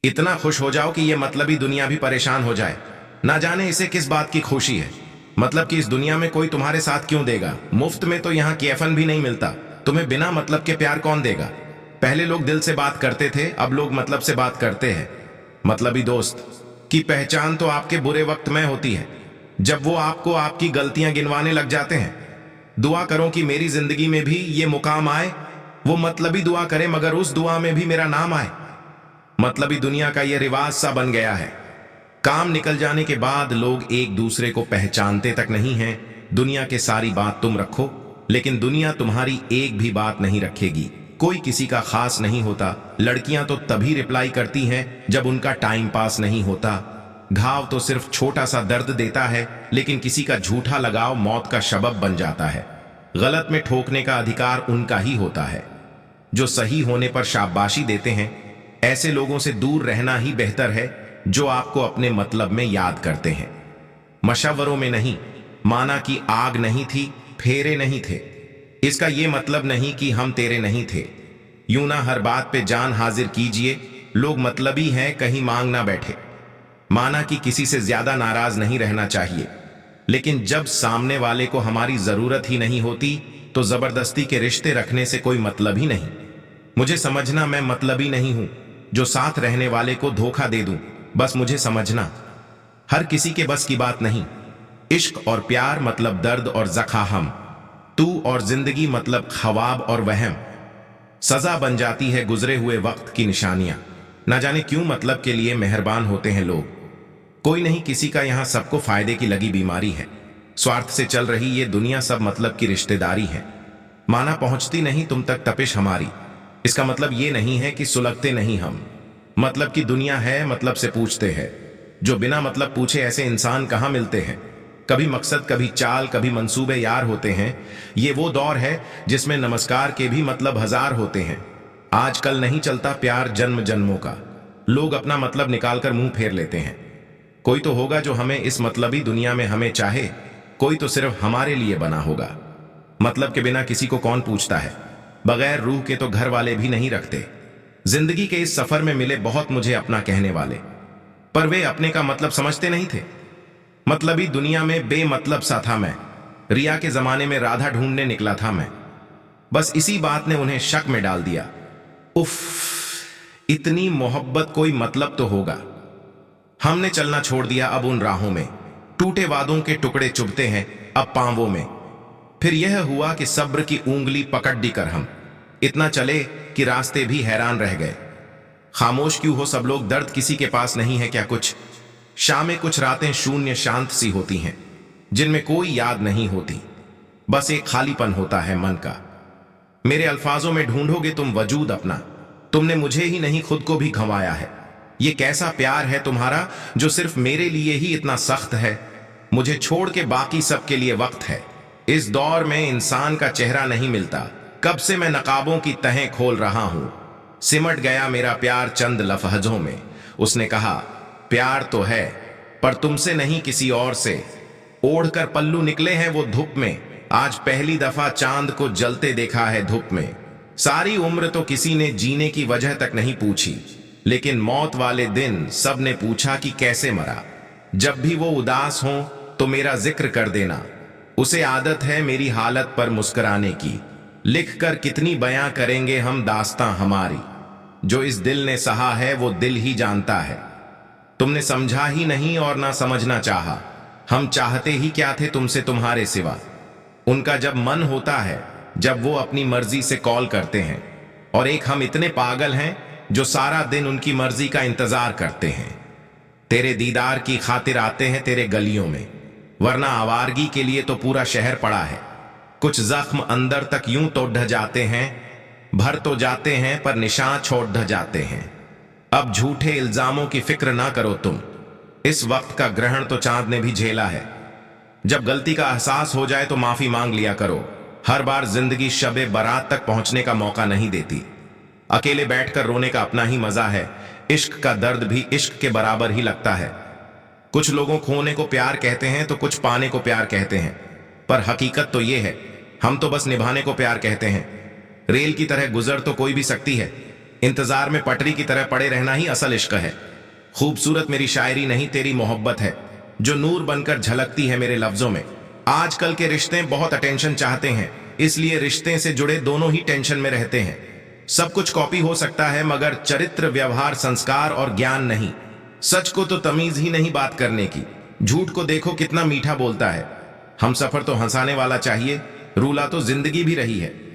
इतना खुश हो जाओ कि ये मतलबी दुनिया भी परेशान हो जाए। ना जाने इसे किस बात की खुशी है। मतलब कि इस दुनिया में कोई तुम्हारे साथ क्यों देगा? मुफ्त में तो यहाँ कैफन भी नहीं मिलता। तुम्हें बिना मतलब के प्यार कौन देगा? पहले लोग दिल से बात करते थे, अब लोग मतलब से बात करते हैं। मतलबी दोस्त की पहचान तो आपके बुरे वक्त में होती है, जब वो आपको आपकी गलतियां गिनवाने लग जाते हैं। दुआ करो कि मेरी जिंदगी में भी ये मुकाम आए। वो मतलबी दुआ करे मगर उस दुआ में भी मेरा नाम आए। मतलबी दुनिया का ये रिवाज सा बन गया है। काम निकल जाने के बाद लोग एक दूसरे को पहचानते तक नहीं हैं। दुनिया के सारी बात तुम रखो, लेकिन दुनिया तुम्हारी एक भी बात नहीं रखेगी। कोई किसी का खास नहीं होता। लड़कियां तो तभी रिप्लाई करती हैं जब उनका टाइम पास नहीं होता। घाव तो सिर्फ छोटा सा दर्द देता है, लेकिन किसी का झूठा लगाव मौत का सबब बन जाता है। गलत में ठोकने का अधिकार उनका ही होता है जो सही होने पर शाबाशी देते हैं। ऐसे लोगों से दूर रहना ही बेहतर है जो आपको अपने मतलब में याद करते हैं, मशवरों में नहीं। माना कि आग नहीं थी, फेरे नहीं थे, इसका यह मतलब नहीं कि हम तेरे नहीं थे। यूं ना हर बात पे जान हाजिर कीजिए। लोग मतलबी हैं, कहीं मांग ना बैठे। माना कि किसी से ज्यादा नाराज नहीं रहना चाहिए, लेकिन जब सामने वाले को हमारी जरूरत ही नहीं होती तो जबरदस्ती के रिश्ते रखने से कोई मतलब ही नहीं। मुझे समझना मैं मतलबी नहीं हूं जो साथ रहने वाले को धोखा दे दूं। बस मुझे समझना हर किसी के बस की बात नहीं। इश्क और प्यार मतलब दर्द और जखाहम। तू और जिंदगी मतलब ख्वाब और वहम। सजा बन जाती है गुजरे हुए वक्त की निशानियां। ना जाने क्यों मतलब के लिए मेहरबान होते हैं लोग। कोई नहीं किसी का, यहां सबको फायदे की लगी बीमारी है। स्वार्थ से चल रही ये दुनिया सब मतलब की रिश्तेदारी है। माना पहुंचती नहीं तुम तक तपिश हमारी, इसका मतलब ये नहीं है कि सुलगते नहीं हम। मतलब की दुनिया है, मतलब से पूछते हैं। जो बिना मतलब पूछे ऐसे इंसान कहां मिलते हैं। कभी मकसद, कभी चाल, कभी मंसूबे यार होते हैं। ये वो दौर है जिसमें नमस्कार के भी मतलब हजार होते हैं। आजकल नहीं चलता प्यार जन्म जन्मों का। लोग अपना मतलब निकालकर मुंह फेर लेते हैं। कोई तो होगा जो हमें इस मतलबी दुनिया में हमें चाहे, कोई तो सिर्फ हमारे लिए बना होगा। मतलब के बिना किसी को कौन पूछता है। बगैर रूह के तो घर वाले भी नहीं रखते। जिंदगी के इस सफर में मिले बहुत मुझे अपना कहने वाले, पर वे अपने का मतलब समझते नहीं थे। मतलबी दुनिया में बेमतलब सा था मैं। रिया के जमाने में राधा ढूंढने निकला था मैं। बस इसी बात ने उन्हें शक में डाल दिया। उफ, इतनी मोहब्बत, कोई मतलब तो होगा। हमने चलना छोड़ दिया अब उन राहों में। टूटे वादों के टुकड़े चुभते हैं अब पांवों में। फिर यह हुआ कि सब्र की उंगली पकड़ दी कर हम इतना चले कि रास्ते भी हैरान रह गए। खामोश क्यों हो सब लोग, दर्द किसी के पास नहीं है क्या कुछ? शामें कुछ रातें शून्य शांत सी होती हैं, जिनमें कोई याद नहीं होती, बस एक खालीपन होता है मन का। मेरे अल्फाजों में ढूंढोगे तुम वजूद अपना। तुमने मुझे ही नहीं खुद को भी गंवाया है। ये कैसा प्यार है तुम्हारा जो सिर्फ मेरे लिए ही इतना सख्त है? मुझे छोड़ के बाकी सबके लिए वक्त है। इस दौर में इंसान का चेहरा नहीं मिलता। कब से मैं नकाबों की तहें खोल रहा हूं। सिमट गया मेरा प्यार चंद लफ्जों में। उसने कहा प्यार तो है पर तुमसे नहीं किसी और से। ओढ़कर पल्लू निकले हैं वो धूप में। आज पहली दफा चांद को जलते देखा है धूप में। सारी उम्र तो किसी ने जीने की वजह तक नहीं पूछी, लेकिन मौत वाले दिन सब ने पूछा कि कैसे मरा। जब भी वो उदास हो तो मेरा जिक्र कर देना। उसे आदत है मेरी हालत पर मुस्कुराने की। लिख कर कितनी बयां करेंगे हम दास्तां हमारी। जो इस दिल ने सहा है वो दिल ही जानता है। तुमने समझा ही नहीं और ना समझना चाहा। हम चाहते ही क्या थे तुमसे तुम्हारे सिवा। उनका जब मन होता है, जब वो अपनी मर्जी से कॉल करते हैं, और एक हम इतने पागल हैं जो सारा दिन उनकी मर्जी का इंतजार करते हैं। तेरे दीदार की खातिर आते हैं तेरे गलियों में, वरना आवारगी के लिए तो पूरा शहर पड़ा है। कुछ जख्म अंदर तक यूं तो ढह जाते हैं, भर तो जाते हैं पर निशान छोड़ ढह जाते हैं। अब झूठे इल्जामों की फिक्र ना करो तुम। इस वक्त का ग्रहण तो चांद ने भी झेला है। जब गलती का एहसास हो जाए तो माफी मांग लिया करो। हर बार जिंदगी शबे बारात तक पहुंचने का मौका नहीं देती। अकेले बैठकर रोने का अपना ही मजा है। इश्क का दर्द भी इश्क के बराबर ही लगता है। कुछ लोगों खोने को प्यार कहते हैं तो कुछ पाने को प्यार कहते हैं, पर हकीकत तो ये है हम तो बस निभाने को प्यार कहते हैं। रेल की तरह गुजर तो कोई भी सकती है, इंतजार में पटरी की तरह पड़े रहना ही असल इश्क है। खूबसूरत मेरी शायरी नहीं, तेरी मोहब्बत है जो नूर बनकर झलकती है मेरे लफ्जों में। आजकल के रिश्ते बहुत अटेंशन चाहते हैं, इसलिए रिश्ते से जुड़े दोनों ही टेंशन में रहते हैं। सब कुछ कॉपी हो सकता है मगर चरित्र, व्यवहार, संस्कार और ज्ञान नहीं। सच को तो तमीज ही नहीं बात करने की। झूठ को देखो कितना मीठा बोलता है। हम सफर तो हंसाने वाला चाहिए, रूला तो जिंदगी भी रही है।